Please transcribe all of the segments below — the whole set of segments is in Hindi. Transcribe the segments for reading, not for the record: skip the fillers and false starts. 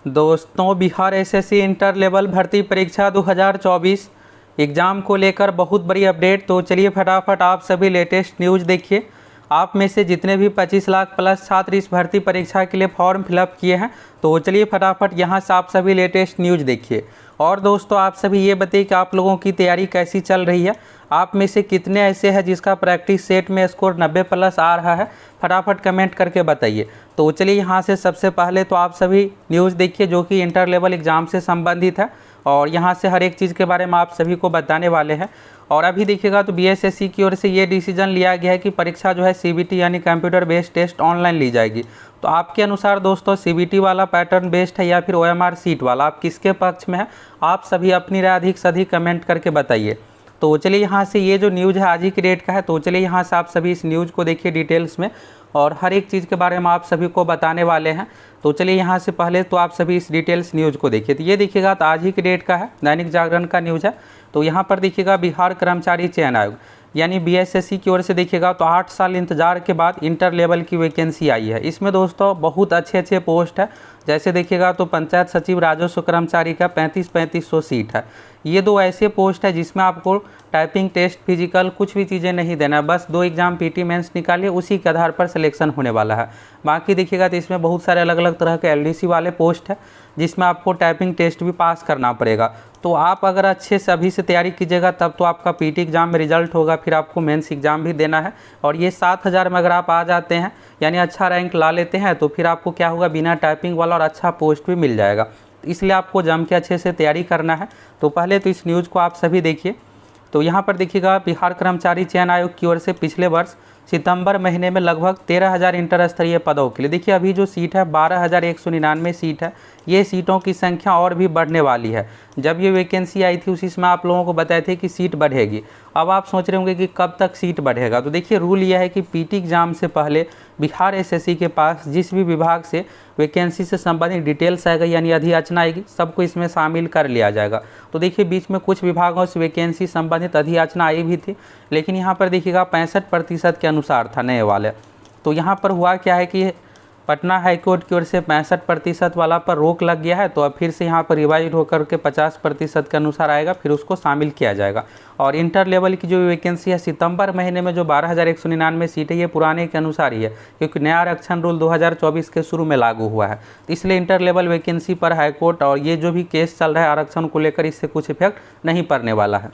दोस्तों, बिहार एसएससी इंटर लेवल भर्ती परीक्षा 2024 एग्ज़ाम को लेकर बहुत बड़ी अपडेट। तो चलिए फटाफट आप सभी लेटेस्ट न्यूज़ देखिए। आप में से जितने भी 25 लाख प्लस छात्र इस भर्ती परीक्षा के लिए फॉर्म फिलअप किए हैं, तो चलिए फटाफट यहाँ से आप सभी लेटेस्ट न्यूज़ देखिए। और दोस्तों, आप सभी ये बताइए कि आप लोगों की तैयारी कैसी चल रही है। आप में से कितने ऐसे हैं जिसका प्रैक्टिस सेट में स्कोर 90 प्लस आ रहा है, फटाफट कमेंट करके बताइए। तो चलिए यहाँ से सबसे पहले तो आप सभी न्यूज़ देखिए जो कि इंटर लेवल एग्ज़ाम से संबंधित है, और यहाँ से हर एक चीज़ के बारे में आप सभी को बताने वाले हैं। और अभी देखिएगा तो बीएसएससी की ओर से ये डिसीजन लिया गया है कि परीक्षा जो है सीबीटी यानी कंप्यूटर बेस्ड टेस्ट ऑनलाइन ली जाएगी। तो आपके अनुसार दोस्तों, सीबीटी वाला पैटर्न बेस्ड है या फिर ओएमआर सीट वाला, आप किसके पक्ष में है? आप सभी अपनी राय अधिक से अधिक कमेंट करके बताइए। तो चलिए यहाँ से ये जो न्यूज़ है आज ही की डेट का है, तो चलिए यहाँ से आप सभी इस न्यूज़ को देखिए डिटेल्स में, और हर एक चीज़ के बारे में आप सभी को बताने वाले हैं। तो चलिए यहाँ से पहले तो आप सभी इस डिटेल्स न्यूज़ को देखिए। तो ये देखिएगा तो आज ही की डेट का है, दैनिक जागरण का न्यूज़ है। तो यहाँ पर देखिएगा बिहार कर्मचारी चयन आयोग यानी बीएसएससी की ओर से देखिएगा तो 8 साल इंतजार के बाद इंटर लेवल की वैकेंसी आई है। इसमें दोस्तों बहुत अच्छे पोस्ट है। जैसे देखिएगा तो पंचायत सचिव राजस्व कर्मचारी का 3500 सीट है। ये दो ऐसे पोस्ट है जिसमें आपको टाइपिंग टेस्ट, फिजिकल कुछ भी चीज़ें नहीं देना है, बस 2 एग्ज़ाम पीटी मेंस निकालिए, उसी के आधार पर सिलेक्शन होने वाला है। बाकी देखिएगा तो इसमें बहुत सारे अलग अलग तरह के एलडीसी वाले पोस्ट है जिसमें आपको टाइपिंग टेस्ट भी पास करना पड़ेगा। तो आप अगर अच्छे से अभी से तैयारी कीजिएगा तब तो आपका पीटी एग्ज़ाम में रिजल्ट होगा, फिर आपको मेंस एग्ज़ाम भी देना है। और ये 7000 में अगर आप आ जाते हैं यानी अच्छा रैंक ला लेते हैं, तो फिर आपको क्या होगा, बिना टाइपिंग वाला और अच्छा पोस्ट भी मिल जाएगा। इसलिए आपको जम के अच्छे से तैयारी करना है। तो पहले तो इस न्यूज़ को आप सभी देखिए। तो यहाँ पर देखिएगा बिहार कर्मचारी चयन आयोग की ओर से पिछले वर्ष सितंबर महीने में लगभग 13,000 इंटर स्तरीय पदों के लिए, देखिए अभी जो सीट है 12,199 सीट है। ये सीटों की संख्या और भी बढ़ने वाली है। जब ये वैकेंसी आई थी उसी समय आप लोगों को बताए थे कि सीट बढ़ेगी। अब आप सोच रहे होंगे कि कब तक सीट बढ़ेगा। तो देखिए रूल यह है कि पीटी एग्ज़ाम से पहले बिहार एसएससी के पास जिस भी विभाग से वैकेंसी से संबंधित डिटेल्स आएगा यानी अधियाचना आएगी, सबको इसमें शामिल कर लिया जाएगा। तो देखिए बीच में कुछ विभागों से वैकेंसी संबंधित अधियाचना आई भी थी, लेकिन यहाँ पर देखिएगा 65% के अनुसार था नए वाले। तो यहाँ पर हुआ क्या है कि पटना हाईकोर्ट की ओर से 65% वाला पर रोक लग गया है। तो अब फिर से यहाँ पर रिवाइज होकर के 50% के अनुसार आएगा, फिर उसको शामिल किया जाएगा। और इंटर लेवल की जो वैकेंसी है सितंबर महीने में जो 12,199 सीट है, ये पुराने के अनुसार ही है, क्योंकि नया आरक्षण रूल 2024 के शुरू में लागू हुआ है। इसलिए इंटर लेवल वैकेंसी पर हाईकोर्ट और ये जो भी केस चल रहा है आरक्षण को लेकर, इससे कुछ इफेक्ट नहीं पड़ने वाला है।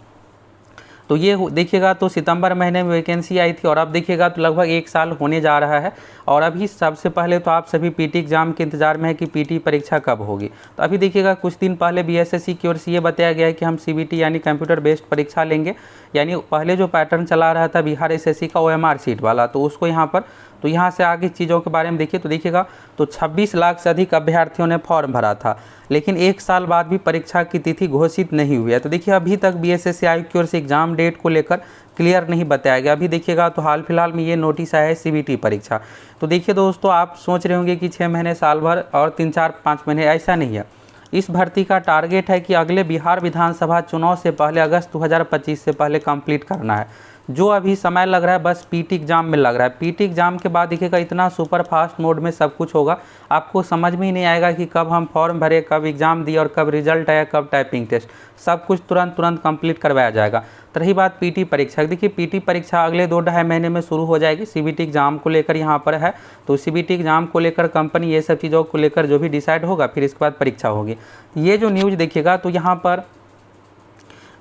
तो ये देखिएगा तो सितंबर महीने में वैकेंसी आई थी, और अब देखिएगा तो लगभग 1 साल होने जा रहा है। और अभी सबसे पहले तो आप सभी पीटी एग्ज़ाम के इंतजार में है कि पीटी परीक्षा कब होगी। तो अभी देखिएगा कुछ दिन पहले बीएसएससी की ओर से ये बताया गया है कि हम सीबीटी यानी कंप्यूटर बेस्ड परीक्षा लेंगे। यानी पहले जो पैटर्न चला रहा था बिहार एसएससी का ओएमआर सीट वाला, तो उसको यहाँ पर, तो यहाँ से आगे चीज़ों के बारे में देखिए। तो देखिएगा तो 26 लाख से अधिक अभ्यर्थियों ने फॉर्म भरा था, लेकिन 1 साल बाद भी परीक्षा की तिथि घोषित नहीं हुई है। तो देखिए अभी तक बीएसएससी आयोग की ओर से एग्जाम डेट को लेकर क्लियर नहीं बताया गया। अभी देखिएगा तो हाल फिलहाल में ये नोटिस आया है सीबीटी परीक्षा। तो देखिए दोस्तों, आप सोच रहे होंगे कि 6 महीने, साल भर और 3-4-5 महीने, ऐसा नहीं है। इस भर्ती का टारगेट है कि अगले बिहार विधानसभा चुनाव से पहले अगस्त 2025 से पहले कंप्लीट करना है। जो अभी समय लग रहा है बस पीटी एग्ज़ाम में लग रहा है। पीटी एग्ज़ाम के बाद देखिएगा इतना सुपर फास्ट मोड में सब कुछ होगा, आपको समझ में ही नहीं आएगा कि कब हम फॉर्म भरे, कब एग्ज़ाम दिए और कब रिजल्ट आया, कब टाइपिंग टेस्ट, सब कुछ तुरंत कंप्लीट करवाया जाएगा। तो रही बात पीटी परीक्षा, देखिए पीटी परीक्षा अगले 2-2.5 महीने में शुरू हो जाएगी। सीबीटी एग्ज़ाम को लेकर यहाँ पर है, तो सीबीटी एग्ज़ाम को लेकर कंपनी ये सब चीज़ों को लेकर जो भी डिसाइड होगा, फिर इसके बाद परीक्षा होगी। ये जो न्यूज़ देखिएगा तो यहाँ पर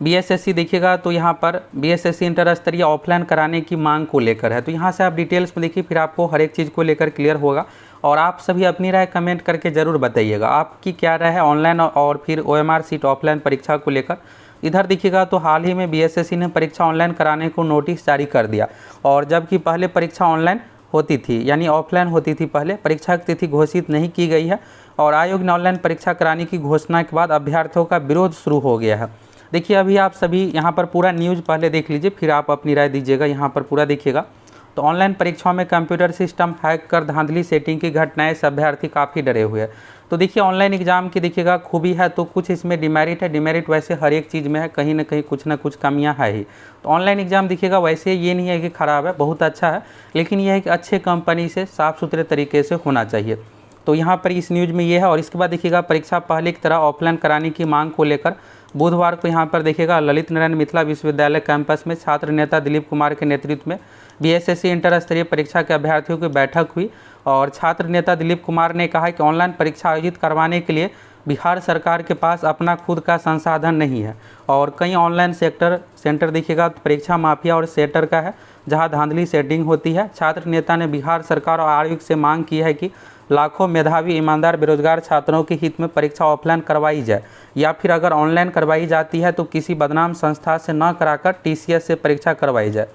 बीएसएससी देखिएगा तो यहाँ पर बीएसएससी इंटर स्तरीय ऑफलाइन कराने की मांग को लेकर है। तो यहाँ से आप डिटेल्स में देखिए, फिर आपको हर एक चीज़ को लेकर क्लियर होगा। और आप सभी अपनी राय कमेंट करके ज़रूर बताइएगा, आपकी क्या राय है ऑनलाइन और फिर ओएमआर सीट ऑफलाइन परीक्षा को लेकर। इधर देखिएगा तो हाल ही में बीएसएससी ने परीक्षा ऑनलाइन कराने को नोटिस जारी कर दिया, और जबकि पहले परीक्षा ऑनलाइन होती थी यानी ऑफलाइन होती थी पहले, परीक्षा की तिथि घोषित नहीं की गई है। और आयोग ने ऑनलाइन परीक्षा कराने की घोषणा के बाद अभ्यर्थियों का विरोध शुरू हो गया है। देखिए अभी आप सभी यहाँ पर पूरा न्यूज़ पहले देख लीजिए, फिर आप अपनी राय दीजिएगा। यहाँ पर पूरा देखिएगा तो ऑनलाइन परीक्षाओं में कंप्यूटर सिस्टम हैक कर धांधली सेटिंग की घटनाएं से अभ्यर्थी काफ़ी डरे हुए हैं। तो देखिए ऑनलाइन एग्जाम की देखिएगा खूबी है तो कुछ इसमें डिमेरिट है। डिमेरिट वैसे हर एक चीज़ में है, कहीं ना कहीं कुछ ना कुछ कमियां है ही। तो ऑनलाइन एग्जाम देखिएगा वैसे ये नहीं है कि ख़राब है, बहुत अच्छा है, लेकिन यह है कि अच्छे कंपनी से साफ़ सुथरे तरीके से होना चाहिए। तो यहाँ पर इस न्यूज़ में ये है। और इसके बाद देखिएगा परीक्षा पहले की तरह ऑफलाइन कराने की मांग को लेकर बुधवार को यहाँ पर देखिएगा ललित नारायण मिथिला विश्वविद्यालय कैंपस में छात्र नेता दिलीप कुमार के नेतृत्व में बीएसएससी इंटर स्तरीय परीक्षा के अभ्यर्थियों की बैठक हुई। और छात्र नेता दिलीप कुमार ने कहा कि ऑनलाइन परीक्षा आयोजित करवाने के लिए बिहार सरकार के पास अपना खुद का संसाधन नहीं है और कई ऑनलाइन सेंटर देखिएगा परीक्षा माफिया और सेटर का है, जहां धांधली सेटिंग होती है। छात्र नेता ने बिहार सरकार और आयोग से मांग की है कि लाखों मेधावी ईमानदार बेरोजगार छात्रों के हित में परीक्षा ऑफलाइन करवाई जाए या फिर अगर ऑनलाइन करवाई जाती है तो किसी बदनाम संस्था से न कराकर टीसीएस से परीक्षा करवाई जाए।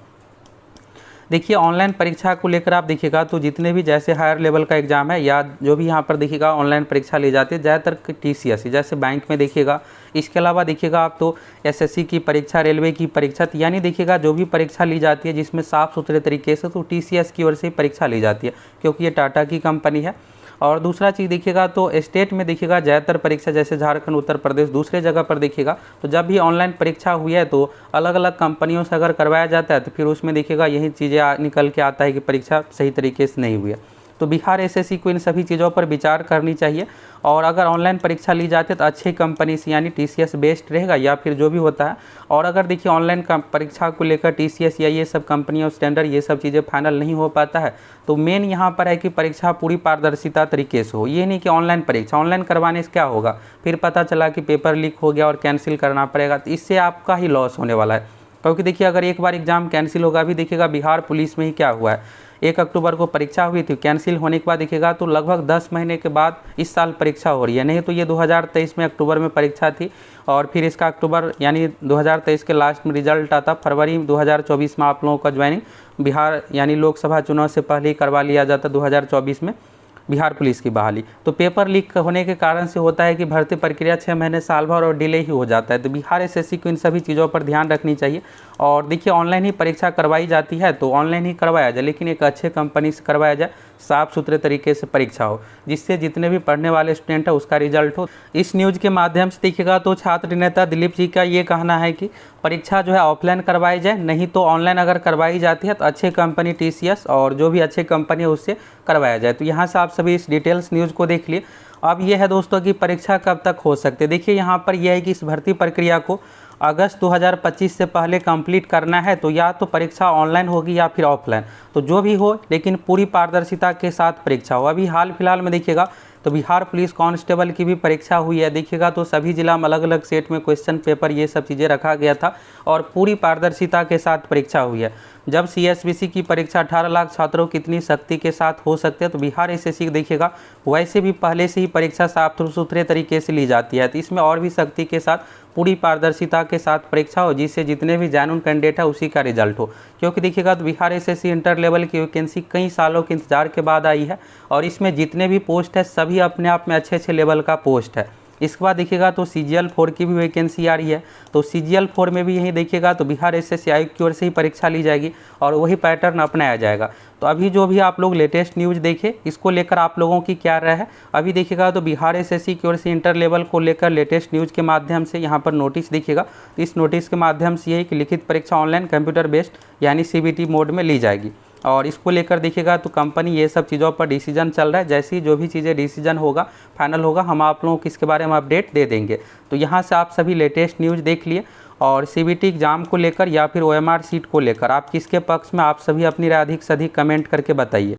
देखिए ऑनलाइन परीक्षा को लेकर आप देखिएगा तो जितने भी जैसे हायर लेवल का एग्जाम है या जो भी यहाँ पर देखिएगा ऑनलाइन परीक्षा ली जाती है ज़्यादातर टीसीएस, जैसे बैंक में देखिएगा। इसके अलावा देखिएगा आप तो एसएससी की परीक्षा, रेलवे की परीक्षा, यानी देखिएगा जो भी परीक्षा ली जाती है जिसमें साफ़ सुथरे तरीके से तो टीसीएस की ओर से ही परीक्षा ली जाती है, क्योंकि ये टाटा की कंपनी है। और दूसरा चीज़ देखिएगा तो स्टेट में देखिएगा ज़्यादातर परीक्षा जैसे झारखंड, उत्तर प्रदेश, दूसरे जगह पर देखिएगा तो जब भी ऑनलाइन परीक्षा हुई है तो अलग अलग कंपनियों से अगर करवाया जाता है तो फिर उसमें देखिएगा यही चीज़ें निकल के आता है कि परीक्षा सही तरीके से नहीं हुई है। तो बिहार एसएससी को इन सभी चीज़ों पर विचार करनी चाहिए और अगर ऑनलाइन परीक्षा ली जाती है तो अच्छी कंपनी से यानी टीसीएस बेस्ड रहेगा या फिर जो भी होता है। और अगर देखिए ऑनलाइन परीक्षा को लेकर टीसीएस या ये सब कंपनियां स्टैंडर्ड ये सब चीज़ें फाइनल नहीं हो पाता है तो मेन यहाँ पर है कि परीक्षा पूरी पारदर्शिता तरीके से हो। ये नहीं कि ऑनलाइन परीक्षा ऑनलाइन करवाने से क्या होगा, फिर पता चला कि पेपर लीक हो गया और कैंसिल करना पड़ेगा, तो इससे आपका ही लॉस होने वाला है। क्योंकि देखिए अगर एक बार एग्जाम कैंसिल होगा, अभी देखिएगा बिहार पुलिस में ही क्या हुआ है, 1 अक्टूबर को परीक्षा हुई थी, कैंसिल होने के बाद देखिएगा तो लगभग 10 महीने के बाद इस साल परीक्षा हो रही है। नहीं तो ये 2023 में अक्टूबर में परीक्षा थी और फिर इसका अक्टूबर यानी 2023 के लास्ट में रिजल्ट आता, फरवरी 2024 में आप लोगों का ज्वाइनिंग बिहार यानी लोकसभा चुनाव से पहले ही करवा लिया जाता 2024 में बिहार पुलिस की बहाली। तो पेपर लीक होने के कारण से होता है कि भर्ती प्रक्रिया 6 महीने साल भर और डिले ही हो जाता है। तो बिहार एसएससी को इन सभी चीज़ों पर ध्यान रखनी चाहिए। और देखिए ऑनलाइन ही परीक्षा करवाई जाती है तो ऑनलाइन ही करवाया जाए, लेकिन एक अच्छे कंपनी से करवाया जाए, साफ़ सुथरे तरीके से परीक्षा हो जिससे जितने भी पढ़ने वाले स्टूडेंट है उसका रिजल्ट हो। इस न्यूज़ के माध्यम से देखिएगा तो छात्र नेता दिलीप जी का ये कहना है कि परीक्षा जो है ऑफलाइन करवाई जाए, नहीं तो ऑनलाइन अगर करवाई जाती है तो अच्छे कंपनी टीसीएस और जो भी अच्छे कंपनी है उससे करवाया जाए। तो यहाँ से आप सभी इस डिटेल्स न्यूज़ को देख लिए। अब ये है दोस्तों कि परीक्षा कब तक हो सकती है। देखिए यहाँ पर यह है कि इस भर्ती प्रक्रिया को अगस्त 2025 से पहले कंप्लीट करना है तो या तो परीक्षा ऑनलाइन होगी या फिर ऑफलाइन, तो जो भी हो लेकिन पूरी पारदर्शिता के साथ परीक्षा हो। अभी हाल फिलहाल में देखिएगा तो बिहार पुलिस कांस्टेबल की भी परीक्षा हुई है, देखिएगा तो सभी जिला में अलग अलग सेट में क्वेश्चन पेपर ये सब चीज़ें रखा गया था और पूरी पारदर्शिता के साथ परीक्षा हुई है। जब सीएसबीसी की परीक्षा 18 लाख छात्रों की इतनी सख्ती के साथ हो सकते हैं तो बिहार एसएससी देखिएगा वैसे भी पहले से ही परीक्षा साफ सुथरे तरीके से ली जाती है, तो इसमें और भी सख्ती के साथ पूरी पारदर्शिता के साथ परीक्षा हो जिससे जितने भी जेन्युइन कैंडिडेट है उसी का रिजल्ट हो। क्योंकि देखिएगा तो बिहार एसएससी इंटर लेवल की वैकेंसी कई सालों के इंतजार के बाद आई है और इसमें जितने भी पोस्ट है सभी अपने आप में अच्छे लेवल का पोस्ट है। इसके बाद देखिएगा तो CGL 4 की भी वैकेंसी आ रही है, तो CGL 4 में भी यही देखिएगा तो बिहार एसएससी आयोग की ओर से ही परीक्षा ली जाएगी और वही पैटर्न अपनाया जाएगा। तो अभी जो भी आप लोग लेटेस्ट न्यूज़ देखे इसको लेकर आप लोगों की क्या राय है। अभी देखिएगा तो बिहार एसएससी की ओर से इंटर लेवल को लेकर लेटेस्ट न्यूज़ के माध्यम से यहाँ पर नोटिस देखिएगा, तो इस नोटिस के माध्यम से यही कि लिखित परीक्षा ऑनलाइन कंप्यूटर बेस्ड यानी CBT मोड में ली जाएगी और इसको लेकर देखिएगा तो कंपनी ये सब चीज़ों पर डिसीजन चल रहा है। जैसे ही जो भी चीज़ें डिसीजन होगा फाइनल होगा हम आप लोगों को इसके बारे में अपडेट दे देंगे। तो यहाँ से आप सभी लेटेस्ट न्यूज़ देख लिए और CBT एग्जाम को लेकर या फिर OMR सीट को लेकर आप किसके पक्ष में, आप सभी अपनी राय अधिक से अधिक कमेंट करके बताइए।